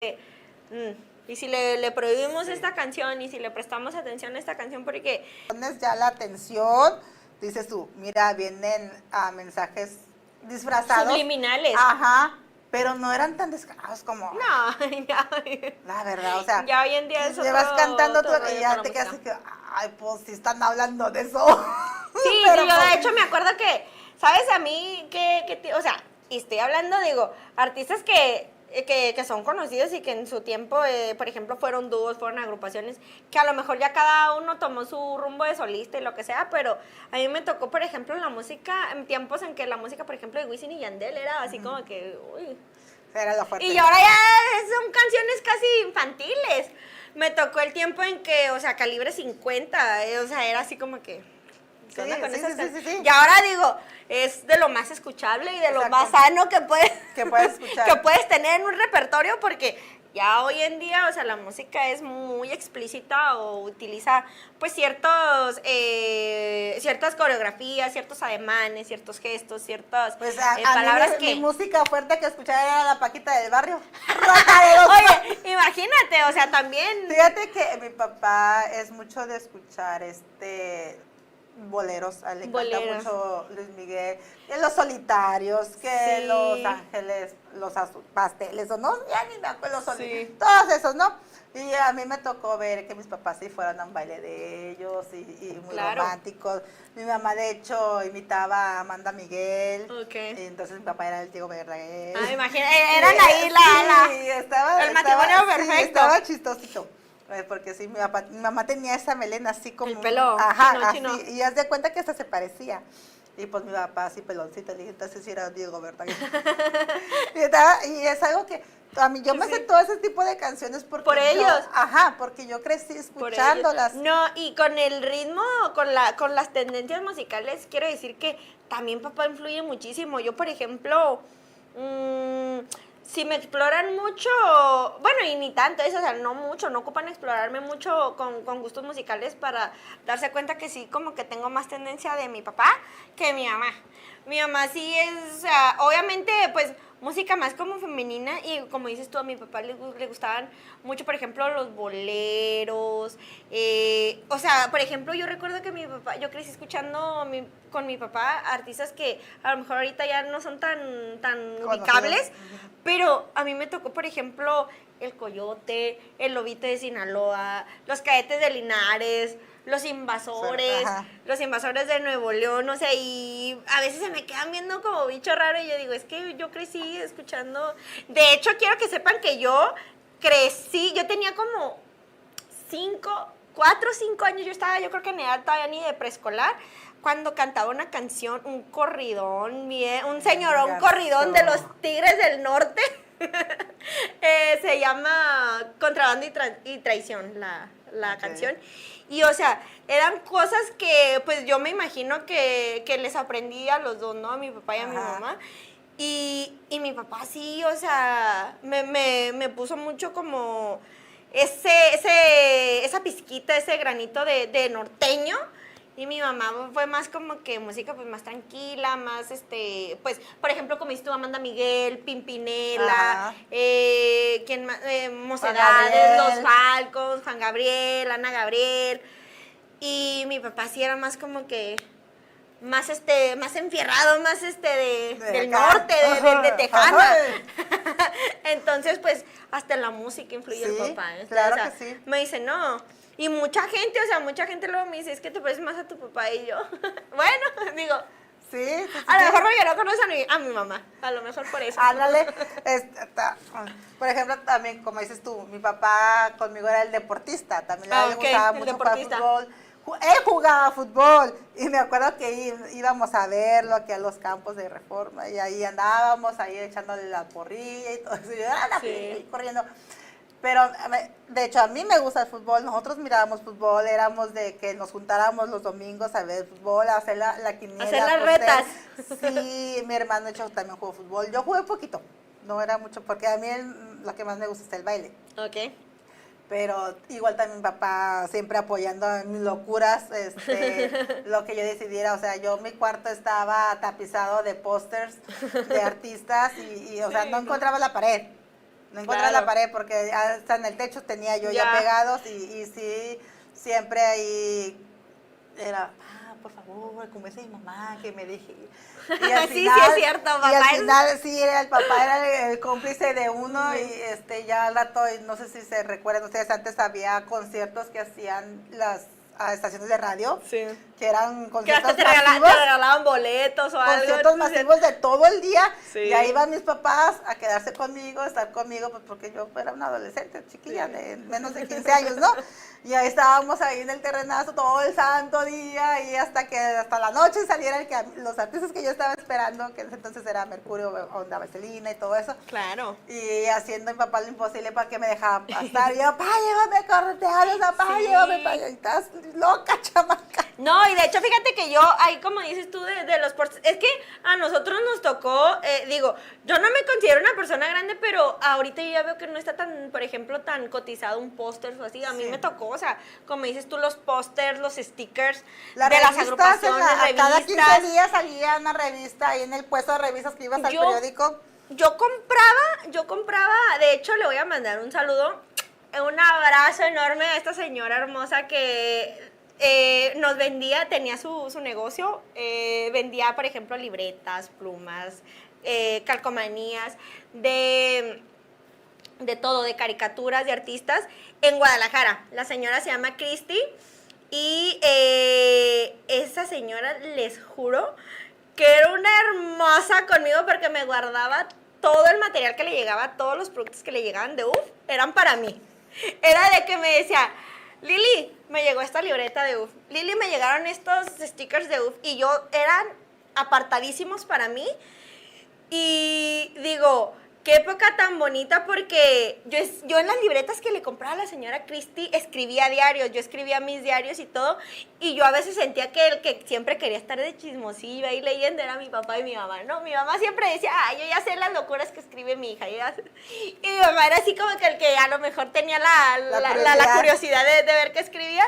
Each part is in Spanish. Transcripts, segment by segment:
mm, y si le prohibimos esta canción y si le prestamos atención a esta canción porque... Pones ya la atención, dices tú, mira, vienen mensajes disfrazados. Subliminales. Ajá, pero no eran tan descarados como... No, ya. La verdad, o sea... Ya hoy en día es llevas otro, cantando tú otro y rollo ya con te la quedas así música. que, ay, pues si están hablando de eso. Sí, Pero, yo de pues, hecho me acuerdo que, ¿sabes? A mí, o sea, y estoy hablando, digo, artistas que son conocidos y que en su tiempo, por ejemplo, fueron dúos, fueron agrupaciones, que a lo mejor ya cada uno tomó su rumbo de solista y lo que sea, pero a mí me tocó, por ejemplo, la música, en tiempos en que la música, por ejemplo, de Wisin y Yandel era así como que, uy. era lo fuerte. Y ahora ya son canciones casi infantiles. Me tocó el tiempo en que, o sea, calibre 50, o sea, era así como que... ¿qué onda con esas canciones? Sí. Y ahora digo, es de lo más escuchable y de lo Exacto. más sano que puedes escuchar. que puedes tener en un repertorio, porque ya hoy en día, o sea, la música es muy explícita o utiliza pues ciertas coreografías, ciertos ademanes, ciertos gestos, ciertas Pues palabras mi que... música fuerte que escuchaba era la Paquita del barrio. Rata de dos. Oye, imagínate, o sea, también... Fíjate que mi papá es mucho de escuchar boleros, a él le encanta mucho Luis Miguel, que Los Solitarios, que Sí. Los Ángeles, Los Pasteles, o no, ya ni me acuerdo, Sí. todos esos, ¿no? Y a mí me tocó ver que mis papás sí fueron a un baile de ellos y muy Claro. románticos. Mi mamá, de hecho, imitaba a Amanda Miguel. Ok. Y entonces mi papá era el Diego Verdaguer. Ah, imagínate, eran ahí el matrimonio perfecto. Sí, estaba chistosito. Porque sí, mi mamá tenía esa melena así como... El pelo ajá, chino. así, y haz de cuenta que hasta se parecía. Y pues mi papá así peloncito, le dije, entonces sí era Diego Verdaguer. y es algo que a mí, yo me sé todo ese tipo de canciones porque por ellos. Ajá, porque yo crecí escuchándolas. No, y con el ritmo, con las tendencias musicales, quiero decir que también papá influye muchísimo. Yo, por ejemplo, si me exploran mucho, bueno, y ni tanto eso, o sea, no mucho, no ocupan explorarme mucho con gustos musicales para darse cuenta que sí, como que tengo más tendencia de mi papá que de mi mamá. Mi mamá sí es, o sea, obviamente, pues, música más como femenina y como dices tú, a mi papá le gustaban mucho, por ejemplo, los boleros, o sea, por ejemplo, yo recuerdo que mi papá, yo crecí escuchando con mi papá artistas que a lo mejor ahorita ya no son tan ubicables, pero a mí me tocó, por ejemplo, el Coyote, el Lobito de Sinaloa, los Cadetes de Linares, los invasores, los invasores de Nuevo León, o sea, y a veces se me quedan viendo como bicho raro y yo digo, es que yo crecí escuchando, de hecho quiero que sepan que yo crecí, yo tenía como 4 o 5 años, yo creo que en edad todavía ni de preescolar, cuando cantaba una canción, un corridón, un señorón corridón de los Tigres del Norte, se llama Contrabando y Traición, la canción. Y, o sea, eran cosas que, pues, yo me imagino que les aprendí a los dos, ¿no? A mi papá y a mi mamá. Y mi papá sí, o sea, me puso mucho como esa pizquita, ese granito de norteño. Y mi mamá fue más como que música pues más tranquila, más pues, por ejemplo, como dices tú, Amanda Miguel, Pimpinela, ¿quién más? Mocedades, Los Falcons, Juan Gabriel, Ana Gabriel. Y mi papá sí era más como que más más enfierrado, más del norte, de Tejana. Entonces, pues, hasta en la música influye el papá. Claro, o sea, que sí. Me dice, no. Y mucha gente luego me dice, es que te pareces más a tu papá y yo. Bueno, digo, sí. a lo mejor porque no conoces a mi mamá. A lo mejor por eso. Ándale. Por ejemplo, también, como dices tú, mi papá conmigo era el deportista. También le gustaba mucho jugar fútbol. Él jugaba fútbol. Y me acuerdo que íbamos a verlo aquí a los campos de Reforma. Y ahí andábamos, ahí echándole la porrilla y todo eso. Y corriendo. Pero, de hecho, a mí me gusta el fútbol. Nosotros mirábamos fútbol, éramos de que nos juntáramos los domingos a ver fútbol, a hacer la quiniela. Hacer las retas. Sí, mi hermano, de hecho, también jugó fútbol. Yo jugué poquito, no era mucho, porque a mí lo que más me gusta es el baile. Ok. Pero igual también mi papá siempre apoyando en mis locuras, lo que yo decidiera. O sea, mi cuarto estaba tapizado de pósters de artistas y o sea, no encontraba la pared. No encontré la pared porque hasta en el techo tenía yo ya pegados y sí, siempre ahí era, por favor, como dice mi mamá, que me dije. Y al final, sí, es cierto, papá. Y al final, sí, el papá era el cómplice de uno y ya al rato, no sé si se recuerdan ustedes, antes había conciertos que hacían las estaciones de radio, que eran conciertos que hasta te regalaban boletos o algo. Conciertos masivos de todo el día, y ahí iban mis papás a quedarse conmigo, estar conmigo, pues porque yo era una adolescente, chiquilla, de menos de 15 años, ¿no? Y ahí estábamos ahí en el terrenazo todo el santo día, y hasta la noche salieran los artistas que yo estaba esperando, que entonces era Mercurio, Onda Vaselina y todo eso. Claro. Y haciendo a mi papá lo imposible para que me dejara pasar. Y yo, papá, llévame a corretear, papá, llévame para allá. Y estás loca, chamaca. No, y de hecho, fíjate que yo, ahí como dices tú de los portes, es que a nosotros nos tocó, digo, yo no me considero una persona grande, pero ahorita yo ya veo que no está tan, por ejemplo, tan cotizado un póster o así. A mí me tocó, o sea, como dices tú, los pósters, los stickers de las agrupaciones, revistas. Cada 15 días salía una revista ahí en el puesto de revistas que ibas al periódico. Yo compraba, de hecho, le voy a mandar un saludo, un abrazo enorme a esta señora hermosa que nos vendía, tenía su negocio, vendía, por ejemplo, libretas, plumas, calcomanías, de todo, de caricaturas, de artistas, en Guadalajara. La señora se llama Cristi y esa señora, les juro, que era una hermosa conmigo porque me guardaba todo el material que le llegaba, todos los productos que le llegaban de UF, eran para mí. Era de que me decía, Lili, me llegó esta libreta de UF, Lili, me llegaron estos stickers de UF, y yo eran apartadísimos para mí, y digo, qué época tan bonita, porque yo en las libretas que le compraba a la señora Cristi escribía diarios, yo escribía mis diarios y todo, y yo a veces sentía que el que siempre quería estar de chismosilla y leyendo era mi papá y mi mamá, ¿no? Mi mamá siempre decía, yo ya sé las locuras que escribe mi hija, y mi mamá era así como que el que a lo mejor tenía la curiosidad de ver qué escribía.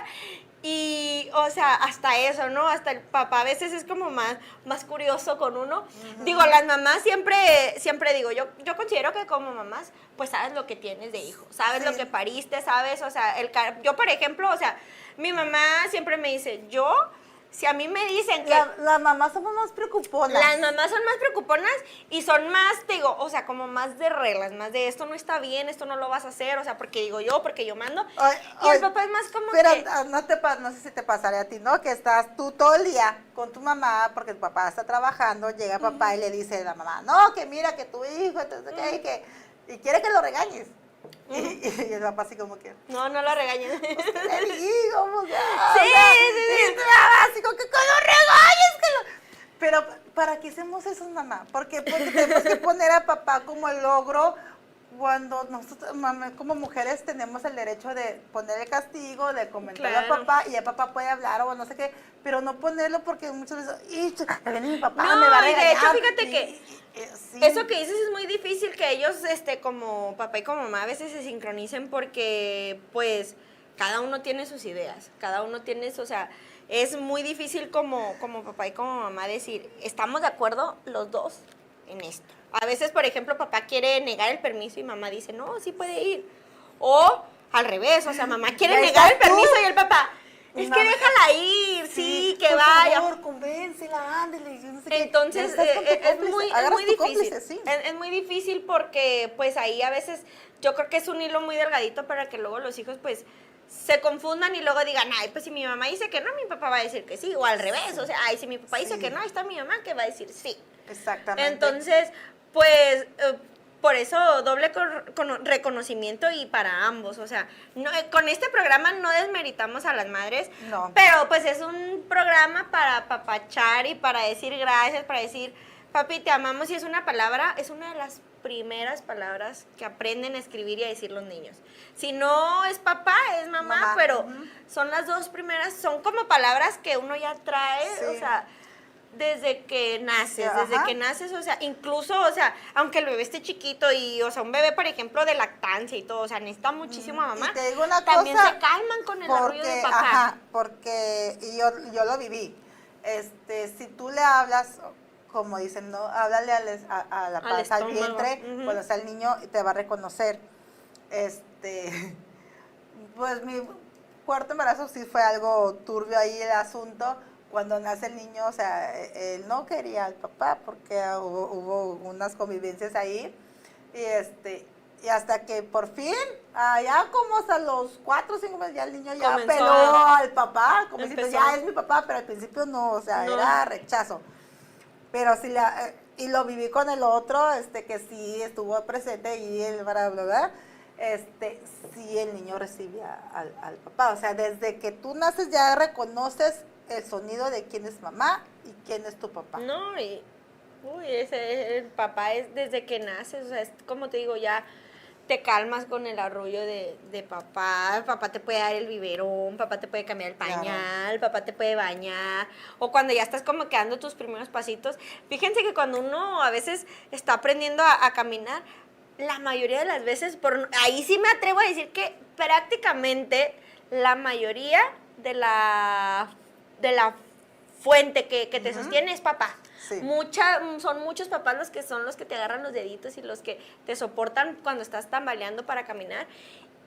Y, o sea, hasta eso, ¿no? Hasta el papá a veces es como más curioso con uno. Digo, las mamás siempre digo, yo considero que como mamás, pues sabes lo que tienes de hijo, sabes lo que pariste, sabes, o sea, yo, por ejemplo, o sea, mi mamá siempre me dice, si a mí me dicen que... Las mamás somos más preocuponas. Las mamás son más preocuponas y son más, digo, o sea, como más de reglas, más de esto no está bien, esto no lo vas a hacer, o sea, porque yo mando. Y el papá es más como pero no sé si te pasará a ti, ¿no? Que estás tú todo el día con tu mamá porque tu papá está trabajando, llega papá y le dice a la mamá, no, que mira que tu hijo, entonces, y quiere que lo regañes. Y el papá así como que... No lo regañes. Pues, ¿qué le digo? O sea, sí. Así como que lo regañes. Pero, ¿para qué hacemos eso, mamá? Porque tenemos que poner a papá como el logro cuando nosotros, como mujeres, tenemos el derecho de poner el castigo, de comentarle a papá, y el papá puede hablar o no sé qué, pero no ponerlo porque muchas veces, viene mi papá, me va a regañar. De hecho, fíjate que eso que dices es muy difícil, que ellos, como papá y como mamá, a veces se sincronicen porque, pues, cada uno tiene sus ideas, cada uno tiene, o sea, es muy difícil como papá y como mamá decir, estamos de acuerdo los dos en esto. A veces, por ejemplo, papá quiere negar el permiso y mamá dice, no, sí puede ir. O al revés, o sea, mamá quiere negar el permiso y el papá, es que déjala ir, sí, que vaya. Por favor, convéncela, ándale. No sé qué. Entonces, es muy difícil. Sí. Es muy difícil porque, pues, ahí a veces yo creo que es un hilo muy delgadito para que luego los hijos, pues, se confundan y luego digan, ay, pues si mi mamá dice que no, mi papá va a decir que sí, o al revés, o sea, ay, si mi papá dice que no, ahí está mi mamá que va a decir sí. Exactamente. Entonces, pues, por eso doble reconocimiento y para ambos, o sea, con este programa no desmeritamos a las madres, pero pues es un programa para apapachar y para decir gracias, para decir, papi, te amamos, y es una de las primeras palabras que aprenden a escribir y a decir los niños. Si no es papá, es mamá. Pero son las dos primeras, son como palabras que uno ya trae, o sea, desde que naces, o sea, incluso, o sea, aunque el bebé esté chiquito y, o sea, un bebé, por ejemplo, de lactancia y todo, o sea, necesita muchísimo a mamá. Y te digo una también cosa, se calman con el arrullo de papá. Porque yo lo viví. Si tú le hablas como dicen, no, háblale a la panza, al vientre, cuando está el niño, y te va a reconocer. Pues mi cuarto embarazo sí fue algo turbio ahí el asunto. Cuando nace el niño, o sea, él no quería al papá porque hubo unas convivencias ahí. Y hasta que por fin, ya como hasta los 4 o 5 meses, ya el niño ya peló al papá, como diciendo, ya es mi papá, pero al principio no, o sea, era rechazo. Pero sí, y lo viví con el otro, que sí estuvo presente y él, bla, bla, bla, sí el niño recibía al papá. O sea, desde que tú naces ya reconoces el sonido de quién es mamá y quién es tu papá. No, el papá es desde que naces, o sea, es como te digo, ya te calmas con el arrullo de papá. Papá te puede dar el biberón, papá te puede cambiar el pañal, papá te puede bañar, o cuando ya estás como que dando tus primeros pasitos. Fíjense que cuando uno a veces está aprendiendo a caminar, la mayoría de las veces, ahí sí me atrevo a decir que prácticamente la mayoría de la fuente que te sostiene es papá. Sí. Son muchos papás los que te agarran los deditos y los que te soportan cuando estás tambaleando para caminar.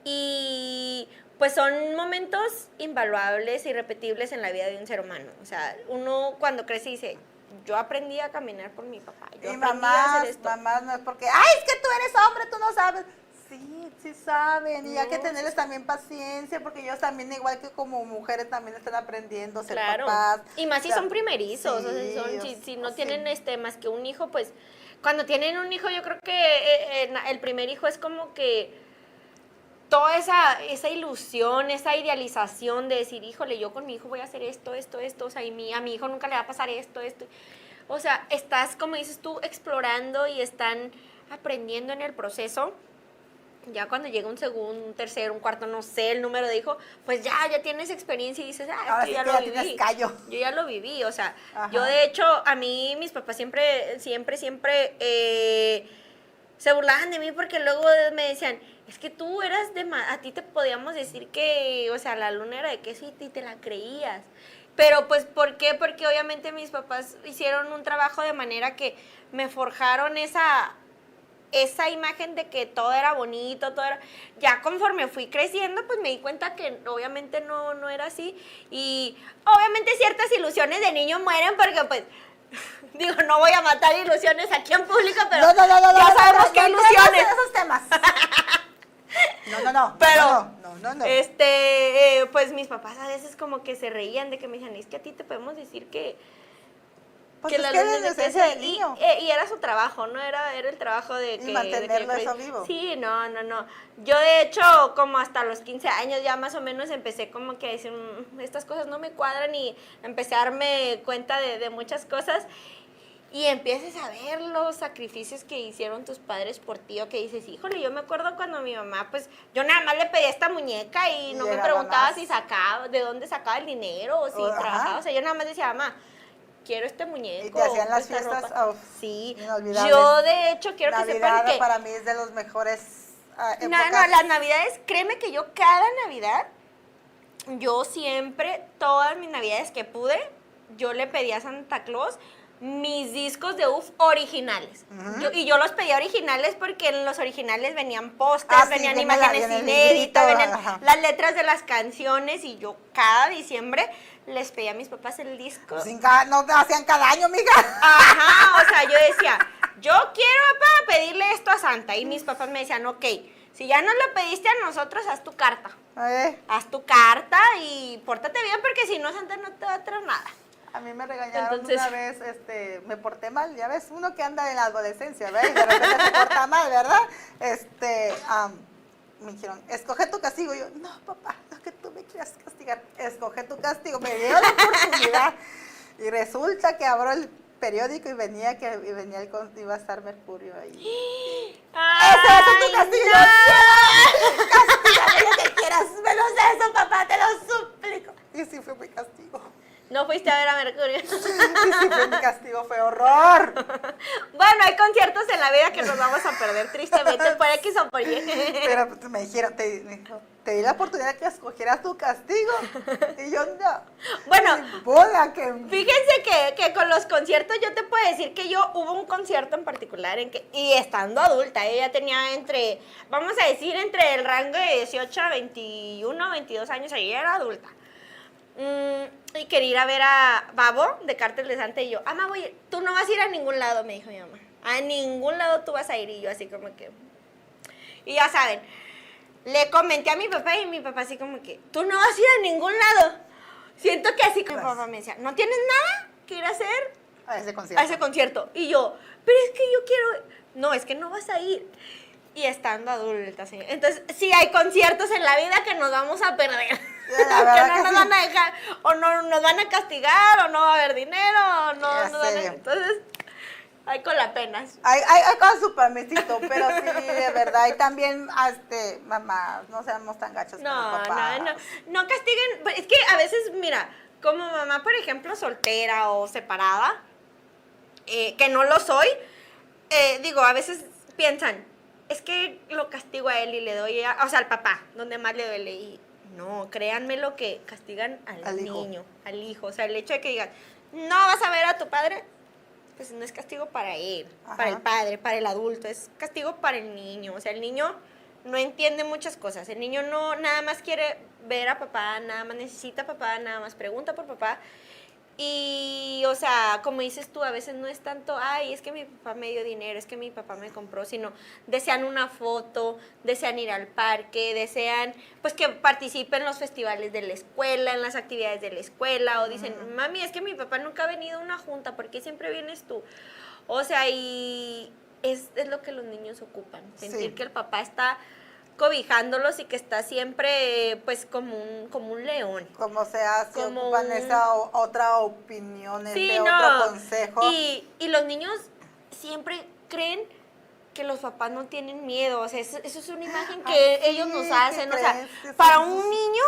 Y pues son momentos invaluables, irrepetibles en la vida de un ser humano. O sea, uno cuando crece dice, yo aprendí a caminar por mi papá. Yo aprendí a hacer esto. Mamás no es porque, ay, es que tú eres hombre, tú no sabes. Sí saben, y hay que tenerles también paciencia, porque ellos también, igual que como mujeres, también están aprendiendo a ser papás. Y más si son primerizos, sí, o sea, si no tienen más que un hijo, pues, cuando tienen un hijo, yo creo que el primer hijo es como que toda esa ilusión, esa idealización de decir, híjole, yo con mi hijo voy a hacer esto, o sea, y a mi hijo nunca le va a pasar esto. O sea, estás, como dices tú, explorando y están aprendiendo en el proceso. Ya cuando llega un segundo, un tercero, un cuarto, no sé el número de hijo, pues ya tienes experiencia y dices, esto ya lo viví. Yo ya lo viví, o sea, yo de hecho, a mí, mis papás siempre se burlaban de mí porque luego me decían, es que tú eras a ti te podíamos decir que, o sea, la luna era de queso y te la creías. Pero pues, ¿por qué? Porque obviamente mis papás hicieron un trabajo de manera que me forjaron esa imagen de que todo era bonito, ya conforme fui creciendo, pues me di cuenta que obviamente no era así, y obviamente ciertas ilusiones de niño mueren porque pues, digo, no voy a matar ilusiones aquí en público, pero ya sabemos qué ilusiones. Esos temas. No. Pero, pues mis papás a veces como que se reían de que me decían, es que a ti te podemos decir que pues la luz de esencia del niño. Y era su trabajo, ¿no? Era el trabajo de que... Y mantenerlo eso vivo. Sí, no. Yo, de hecho, como hasta los 15 años ya más o menos empecé como que a decir, estas cosas no me cuadran, y empecé a darme cuenta de muchas cosas. Y empiezas a ver los sacrificios que hicieron tus padres por ti, o que dices, híjole, yo me acuerdo cuando mi mamá, pues, yo nada más le pedía esta muñeca y no me preguntaba de dónde sacaba el dinero, o si trabajaba. O sea, yo nada más decía, mamá, quiero este muñeco. Y te hacían las fiestas sí. inolvidables. Yo, de hecho, quiero Navidad, que sepan que... para mí es de los mejores épocas. No, las Navidades, créeme que yo cada Navidad, yo siempre, todas mis Navidades que pude, yo le pedí a Santa Claus mis discos de UF originales. Yo los pedía originales porque en los originales venían pósters, venían imágenes inéditas, venían las letras de las canciones, y yo cada diciembre les pedía a mis papás el disco. No te hacían cada año, mija. Ajá, o sea, yo decía, yo quiero, papá, pedirle esto a Santa, y mis papás me decían, ok, si ya nos lo pediste a nosotros, haz tu carta. Haz tu carta y pórtate bien, porque si no, Santa no te va a traer nada. A mí me regañaron una vez, me porté mal, ya ves, uno que anda en la adolescencia, ¿verdad? Y de repente se porta mal, ¿verdad? Me dijeron, escoge tu castigo. Y yo, no, papá, no que tú me quieras castigar, escoge tu castigo. Me dio la oportunidad. Y resulta que abro el periódico y venía iba a estar Mercurio ahí. ¡Ese es tu castigo! ¡No! ¡Castígame lo que quieras! ¡Menos eso, papá, te lo suplico! Y sí fue mi castigo. ¿No fuiste a ver a Mercurio? Sí, fue mi castigo, fue horror. Bueno, hay conciertos en la vida que nos vamos a perder tristemente por X o por Y. Pero pues, me dijeron, te di la oportunidad que escogieras tu castigo. Y yo no. Bueno, que... fíjense que con los conciertos yo te puedo decir que hubo un concierto en particular y estando adulta, ella tenía vamos a decir, entre el rango de 18 a 21, 22 años, ella era adulta. Y quería ir a ver a Babo de Cártel de Santa y yo, mamá, tú no vas a ir a ningún lado, me dijo mi mamá. A ningún lado tú vas a ir. Y yo así como que... Y ya saben, le comenté a mi papá y mi papá así como que, tú no vas a ir a ningún lado. Siento que así como mi papá me decía, ¿no tienes nada que ir a hacer? A ese concierto. Y yo, pero es que yo quiero... No, es que no vas a ir. Y estando adulta, señor. Entonces, sí hay conciertos en la vida que nos vamos a perder. Que no nos van a dejar, o no nos van a castigar, o no va a haber dinero, o no nos van a... Entonces, hay con la pena. Hay cosas súper mesito, pero sí, de verdad. Y también, mamá, no seamos tan gachos con los papás. No castiguen. Es que a veces, mira, como mamá, por ejemplo, soltera o separada, que no lo soy, digo, a veces piensan, es que lo castigo a él y le doy, al papá, donde más le duele. Y no, créanme lo que castigan al niño, al hijo. O sea, el hecho de que digan, no vas a ver a tu padre, pues no es castigo para él, para el padre, para el adulto, es castigo para el niño. O sea, el niño no entiende muchas cosas. El niño no nada más quiere ver a papá, nada más necesita a papá, nada más pregunta por papá. Y, o sea, como dices tú, a veces no es tanto, ay, es que mi papá me dio dinero, es que mi papá me compró, sino desean una foto, desean ir al parque, desean, pues, que participen en los festivales de la escuela, en las actividades de la escuela, o dicen, mami, es que mi papá nunca ha venido a una junta, ¿por qué siempre vienes tú? O sea, y es lo que los niños ocupan, sentir que el papá está cobijándolos y que está siempre pues como un león. Como sea, si ocupan esa otra opinión, otro consejo. Y los niños siempre creen que los papás no tienen miedo, o sea, eso es una imagen que ellos nos hacen, o sea, para un niño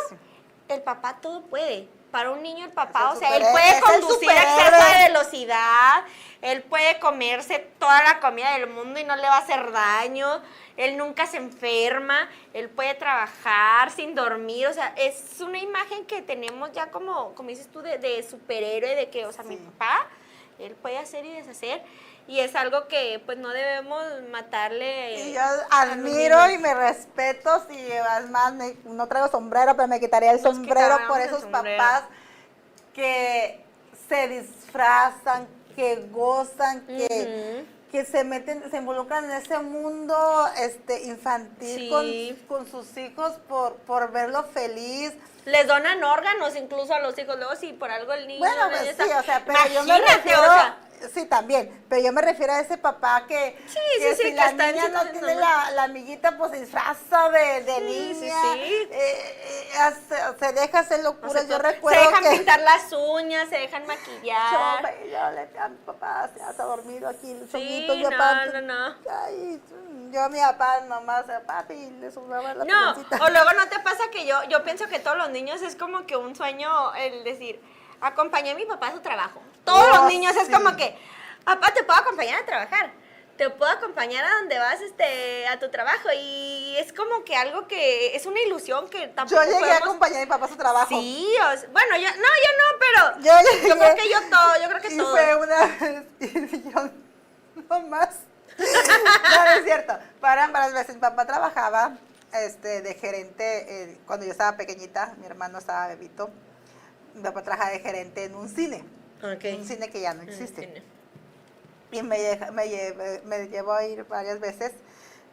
el papá todo puede. Para un niño el papá, o sea, él puede conducir a exceso de velocidad, él puede comerse toda la comida del mundo y no le va a hacer daño, él nunca se enferma, él puede trabajar sin dormir, o sea, es una imagen que tenemos ya como dices tú, de superhéroe, de que, o sea, mi papá, él puede hacer y deshacer. Y es algo que pues no debemos matarle. Y yo admiro y me respeto, si además no traigo sombrero, pero me quitaría el sombrero por esos papás que se disfrazan, que gozan, que se involucran en ese mundo infantil con sus hijos por verlo feliz. Les donan órganos incluso a los hijos, luego si por algo el niño... Bueno, pues sí, o sea, pero yo me refiero... Sí, también, pero yo me refiero a ese papá que si la niña no tiene la amiguita, pues se disfraza de niña, se deja hacer locuras, o sea, yo recuerdo se dejan pintar las uñas, se dejan maquillar. Yo le pido a mi papá, se ha dormido aquí el sí, no. Ay, yo a mi papá nomás, papi, le sudaba la peloncita. O luego no te pasa que yo pienso que todos los niños es como que un sueño el decir, acompañé a mi papá a su trabajo. Todos los niños es como que, papá, te puedo acompañar a trabajar, te puedo acompañar a donde vas a tu trabajo. Y es como que algo que es una ilusión que tampoco yo llegué a acompañar a mi papá a su trabajo. Sí, bueno, yo no, pero yo creo que yo creo que y todo. Fue una vez, y yo no más. No es cierto, paran varias veces. Mi papá trabajaba de gerente, cuando yo estaba pequeñita, mi hermano estaba bebito. Mi papá trabajaba de gerente en un cine. Okay. Un cine que ya no existe. Y me llevó a ir varias veces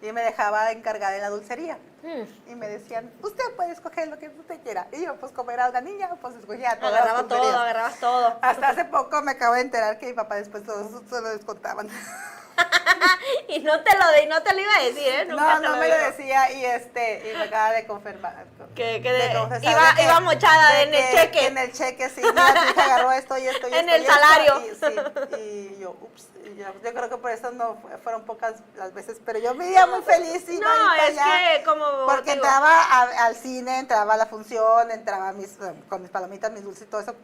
y me dejaba encargada en la dulcería. Y me decían, usted puede escoger lo que usted quiera. Y yo, pues como era una niña, pues escogía todo. Agarrabas todo. Hasta hace poco me acabo de enterar que mi papá después todo eso se lo descontaban. Y no te lo iba a decir, ¿eh? Nunca no me lo decía y me acaba de confirmar. Iba mochada en el cheque. En el cheque, sí. Mira, tu hija agarró esto y esto y en esto. En el salario. Y yo, ups. Yo creo que por eso no fueron pocas las veces, pero yo me iba muy feliz. Que como... Porque entraba al cine, entraba a la función, entraba con mis palomitas, mis dulces y todo eso.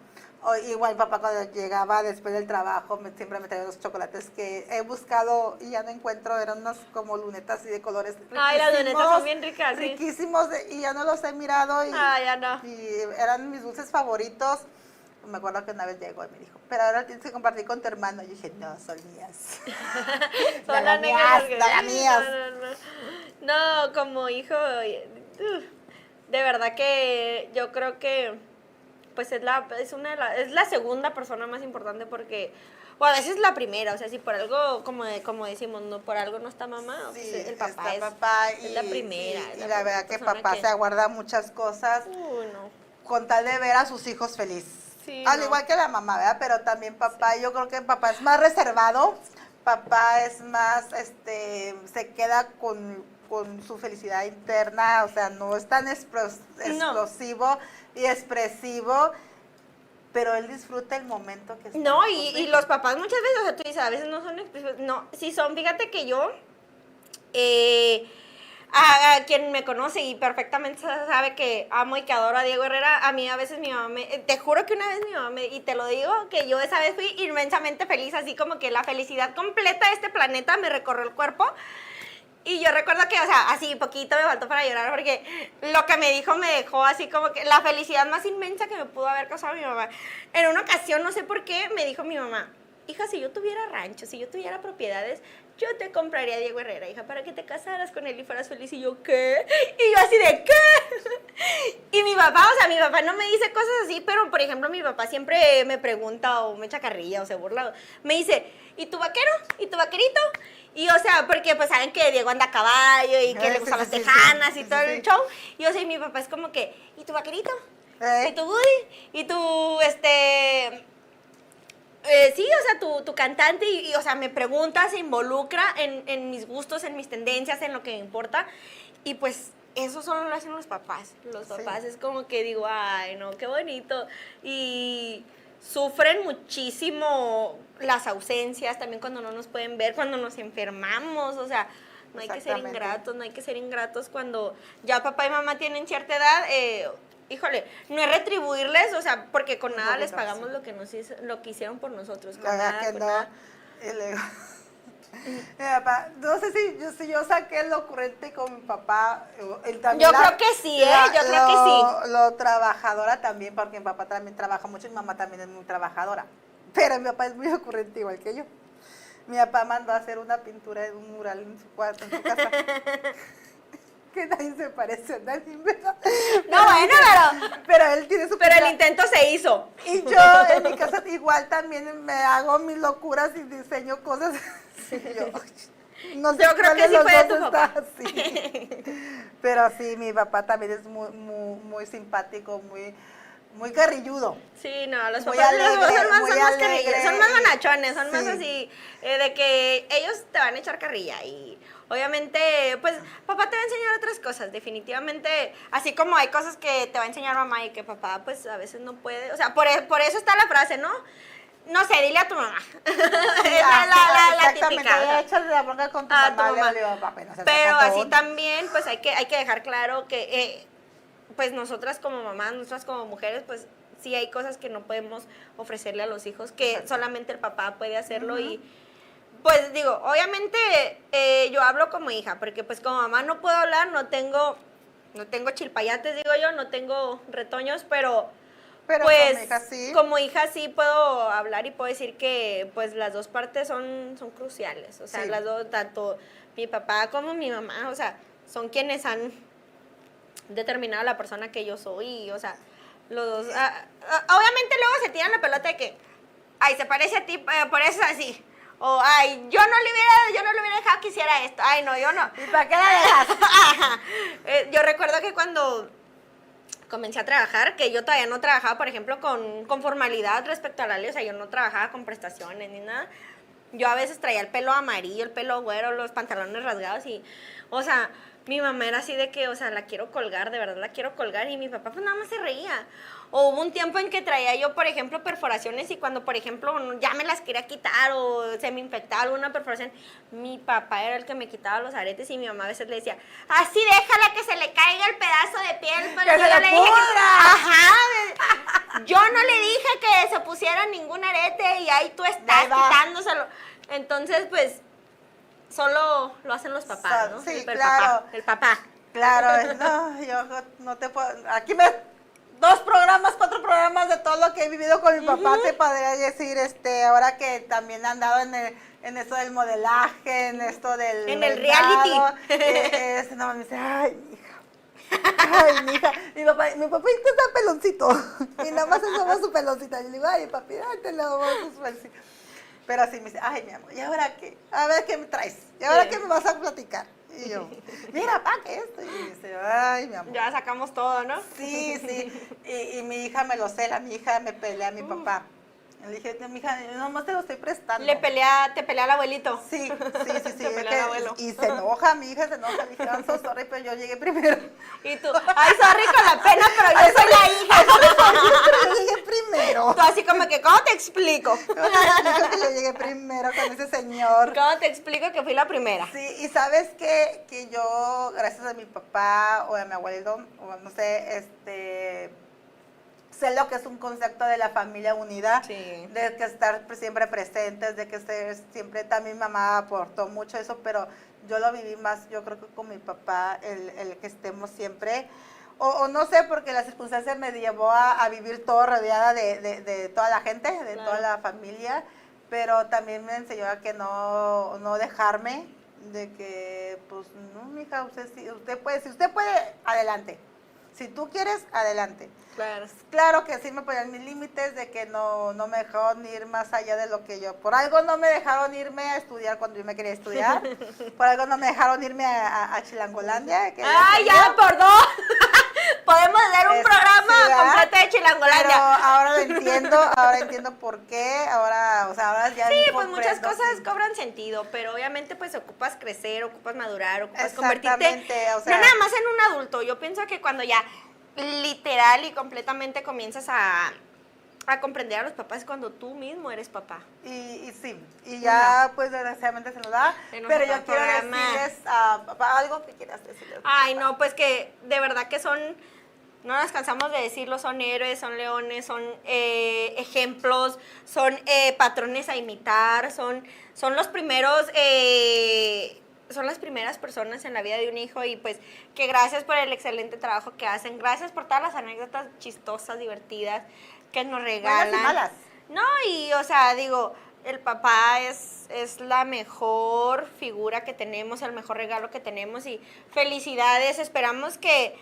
Igual mi papá cuando llegaba después del trabajo siempre me traía los chocolates que he buscado y ya no encuentro, eran unas como lunetas así de colores riquísimos. Ay, las lunetas son bien ricas, sí. Riquísimos y ya no los he mirado ya no. Y eran mis dulces favoritos. Me acuerdo que una vez llegó y me dijo, pero ahora tienes que compartir con tu hermano. Y dije, no, son mías. Son las mías. No, como hijo, de verdad que yo creo que pues es la segunda persona más importante porque, o a veces la primera, o sea, si por algo, como decimos, no por algo no está mamá, sí, pues el papá es la primera. Y la verdad que papá se aguarda muchas cosas con tal de ver a sus hijos felices. Sí, al igual que la mamá, ¿verdad? Pero también papá, yo creo que papá es más reservado, papá es más, se queda con su felicidad interna, o sea, no es tan explosivo y expresivo, pero él disfruta el momento que está. No, y los papás muchas veces, o sea, tú dices, a veces no son expresivos, no, sí son, fíjate que yo, a quien me conoce y perfectamente sabe que amo y que adoro a Diego Herrera, a mí a veces mi mamá te juro que una vez mi mamá y te lo digo, que yo esa vez fui inmensamente feliz, así como que la felicidad completa de este planeta me recorrió el cuerpo. Y yo recuerdo que, o sea, así poquito me faltó para llorar porque lo que me dijo me dejó así como que la felicidad más inmensa que me pudo haber causado mi mamá. En una ocasión, no sé por qué, me dijo mi mamá, hija, si yo tuviera rancho, si yo tuviera propiedades, yo te compraría a Diego Herrera, hija, para que te casaras con él y fueras feliz. Y yo, ¿qué? Y yo así de, ¿qué? Y mi papá, o sea, mi papá no me dice cosas así, pero, por ejemplo, mi papá siempre me pregunta o me echa carrilla o se burla. Me dice, ¿y tu vaquero? ¿Y tu vaquerito? Y, o sea, porque, pues, saben que Diego anda a caballo y que le gustan las tejanas y todo el show. Y, o sea, mi papá es como que, ¿y tu vaquerito? ¿Y tu Woody? ¿Y tu, sí, o sea, tu cantante, y, o sea, me pregunta, se involucra en mis gustos, en mis tendencias, en lo que me importa, y pues eso solo lo hacen los papás. Los papás es como que digo, ay, no, qué bonito, y sufren muchísimo las ausencias, también cuando no nos pueden ver, cuando nos enfermamos, o sea, no hay que ser ingratos cuando ya papá y mamá tienen cierta edad, híjole, no es retribuirles, o sea, porque con nada les pagamos lo que hicieron por nosotros. Con nada, que no. Mi papá, no sé si yo saqué lo ocurrente con mi papá. Él también yo creo que sí, yo creo que sí. Lo trabajadora también, porque mi papá también trabaja mucho y mi mamá también es muy trabajadora. Pero mi papá es muy ocurrente igual que yo. Mi papá mandó a hacer una pintura de un mural en su cuarto, en su casa. Que nadie se parece a nadie, ¿verdad? No, bueno, pero él tiene su... Pero el intento se hizo. Y yo en mi casa igual también me hago mis locuras y diseño cosas. Sí, no sé, yo creo que sí fue de tu papá. Pero sí, mi papá también es muy simpático, muy carrilludo. Sí, no, los papás son más carrillos, son más manachones, son más así, de que ellos te van a echar carrilla y obviamente, pues, papá te va a enseñar otras cosas, definitivamente, así como hay cosas que te va a enseñar mamá y que papá, pues, a veces no puede, o sea, por eso está la frase, ¿no? No sé, dile a tu mamá. La típica. Échale la bronca con tu mamá. Pero así también, pues, hay que dejar claro que, pues, nosotras como mamás, nosotras como mujeres, pues, sí hay cosas que no podemos ofrecerle a los hijos, que solamente el papá puede hacerlo y... Pues digo, obviamente yo hablo como hija, porque pues como mamá no puedo hablar, no tengo chilpayates, digo yo, no tengo retoños, pero pues como hija sí puedo hablar y puedo decir que pues las dos partes son cruciales, o sea, las dos, tanto mi papá como mi mamá, o sea, son quienes han determinado la persona que yo soy, y, o sea, los dos, obviamente luego se tiran la pelota de que, ay, se parece a ti, por eso es así. O, ay, yo no le hubiera dejado que hiciera esto. Ay, no, yo no. ¿Y para qué la dejas? Yo recuerdo que cuando comencé a trabajar, que yo todavía no trabajaba, por ejemplo, con formalidad respecto a la ley, o sea, yo no trabajaba con prestaciones ni nada. Yo a veces traía el pelo amarillo, el pelo güero, los pantalones rasgados y, o sea, mi mamá era así de que, o sea, la quiero colgar, de verdad la quiero colgar, y mi papá pues nada más se reía. O hubo un tiempo en que traía yo, por ejemplo, perforaciones y cuando, por ejemplo, ya me las quería quitar o se me infectaba alguna perforación, mi papá era el que me quitaba los aretes y mi mamá a veces le decía, así déjala que se le caiga el pedazo de piel. ¡Que se le pudra! Ajá. Yo no le dije que se pusiera ningún arete y ahí tú estás quitándoselo. Entonces, pues, solo lo hacen los papás, ¿no? Sí, claro. El papá. Claro, no, yo no te puedo... Aquí 2 programas, 4 programas de todo lo que he vivido con mi papá, te podría decir, ahora que también han andado en esto del modelaje, en esto del... En el reality. No, me dice, ay, mi hija, mi papito está peloncito, y nada más somos su peloncita, y le digo, ay, papi, te lo vamos a su peloncito. Pero así me dice, ay, mi amor, ¿y ahora qué? A ver, ¿qué me traes? ¿Y ahora qué me vas a platicar? Y yo, mira, pa, ¿qué es esto? Y dice, ay, mi amor. Ya sacamos todo, ¿no? Sí. Y mi hija me lo cela, mi hija me pelea a mi papá. Le dije, mi hija, nomás te lo estoy prestando. Te pelea el abuelito. Sí. Te pelea el abuelo. Y se enoja, mi hija se enoja. Le dije, I'm so sorry, pero yo llegué primero. Y tú, ay, sorry con la pena, pero yo soy la hija. Pero yo llegué primero. Tú así como que, ¿cómo te explico? ¿Cómo te explico que yo llegué primero con ese señor? ¿Cómo te explico que fui la primera? Sí, y sabes que yo, gracias a mi papá o a mi abuelo, o no sé, sé lo que es un concepto de la familia unida, de que estar siempre presentes, de que siempre, también mi mamá aportó mucho eso, pero yo lo viví más, yo creo que con mi papá, el que estemos siempre, o no sé, porque las circunstancias me llevó a vivir todo rodeada de toda la gente, de toda la familia, pero también me enseñó a que no dejarme, de que, pues, no, mija, si usted puede, adelante. Si tú quieres, adelante. Claro que sí me ponían mis límites de que no me dejaron ir más allá de lo que yo. Por algo no me dejaron irme a estudiar cuando yo me quería estudiar. Por algo no me dejaron irme a Chilangolandia. ¡Ay, ya, por 2! Podemos hacer un programa completo de Chilangolandia. Pero ahora entiendo por qué. Ahora ya... Sí, pues muchas cosas cobran sentido, pero obviamente pues ocupas crecer, ocupas madurar, ocupas convertirte, o sea, no nada más en un adulto. Yo pienso que cuando ya literal y completamente comienzas a comprender a los papás cuando tú mismo eres papá. Y sí, y ya pues desgraciadamente se nos da, pero yo quiero decirles algo que quieras decirles. Ay, no, pues que de verdad que no nos cansamos de decirlo, son héroes, son leones, son ejemplos, son patrones a imitar, son los primeros... son las primeras personas en la vida de un hijo y pues que gracias por el excelente trabajo que hacen, gracias por todas las anécdotas chistosas, divertidas que nos regalan. Buenas y malas. No, y o sea, digo, el papá es la mejor figura que tenemos, el mejor regalo que tenemos y felicidades, esperamos que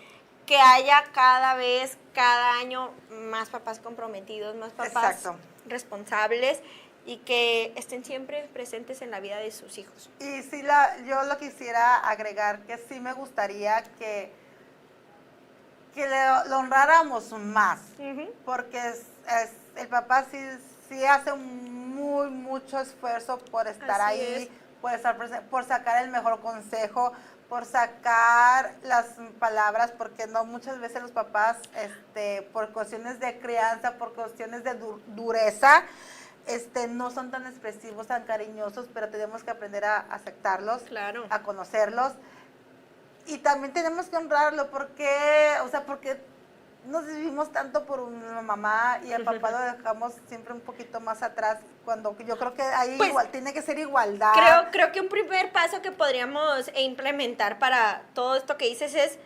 haya cada año más papás comprometidos, más papás responsables y que estén siempre presentes en la vida de sus hijos. Y sí, yo lo quisiera agregar que sí me gustaría que lo honráramos más, porque el papá sí hace mucho esfuerzo por estar ahí, por estar presente, por sacar el mejor consejo, por sacar las palabras, porque no muchas veces los papás, por cuestiones de crianza, por cuestiones de dureza, no son tan expresivos, tan cariñosos, pero tenemos que aprender a aceptarlos, a conocerlos. Y también tenemos que honrarlo porque nos vivimos tanto por una mamá y al papá lo dejamos siempre un poquito más atrás, cuando yo creo que ahí pues, tiene que ser igualdad. Creo que un primer paso que podríamos implementar para todo esto que dices es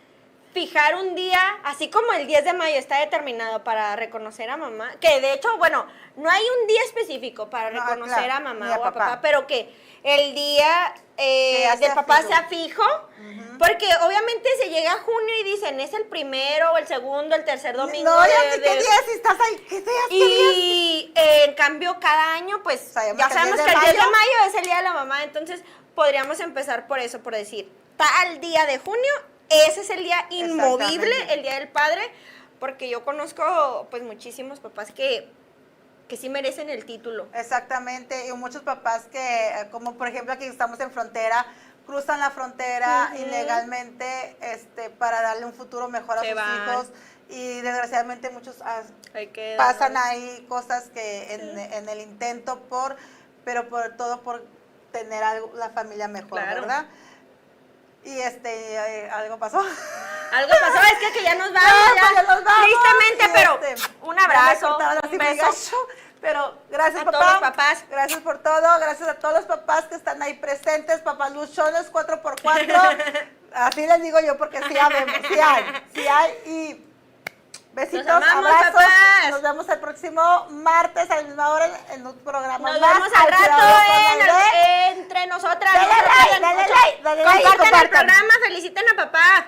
fijar un día, así como el 10 de mayo está determinado para reconocer a mamá, que de hecho, bueno, no hay un día específico para reconocer a mamá o a papá, pero que el día del papá sea fijo, porque obviamente se llega a junio y dicen, es el primero, o el segundo, el tercer domingo. No, ¿qué día si estás ahí? ¿Qué día? Y en cambio, cada año, pues, ya sabemos que el 10 de mayo es el día de la mamá, entonces podríamos empezar por eso, por decir, tal día de junio, ese es el día inmovible, el día del padre, porque yo conozco pues muchísimos papás que sí merecen el título. Exactamente, y muchos papás que, como por ejemplo aquí estamos en frontera, cruzan la frontera ilegalmente para darle un futuro mejor a sus hijos, y desgraciadamente muchos pasan ahí cosas que en el intento pero por todo por tener la familia mejor, ¿verdad? Y algo pasó. Algo pasó, es que ya nos vamos, ya nos vamos. Tristemente, pero un abrazo, un beso. Pero gracias, a todos los papás. Gracias por todo. Gracias a todos los papás que están ahí presentes. Papaluchones 4x4. Así les digo yo porque sí hay. Y besitos, abrazos. Papás. Nos vemos el próximo martes a la misma hora en un programa Nos más. Nos vemos al rato entre nosotras. Dale like. Compartan el programa, feliciten a papá.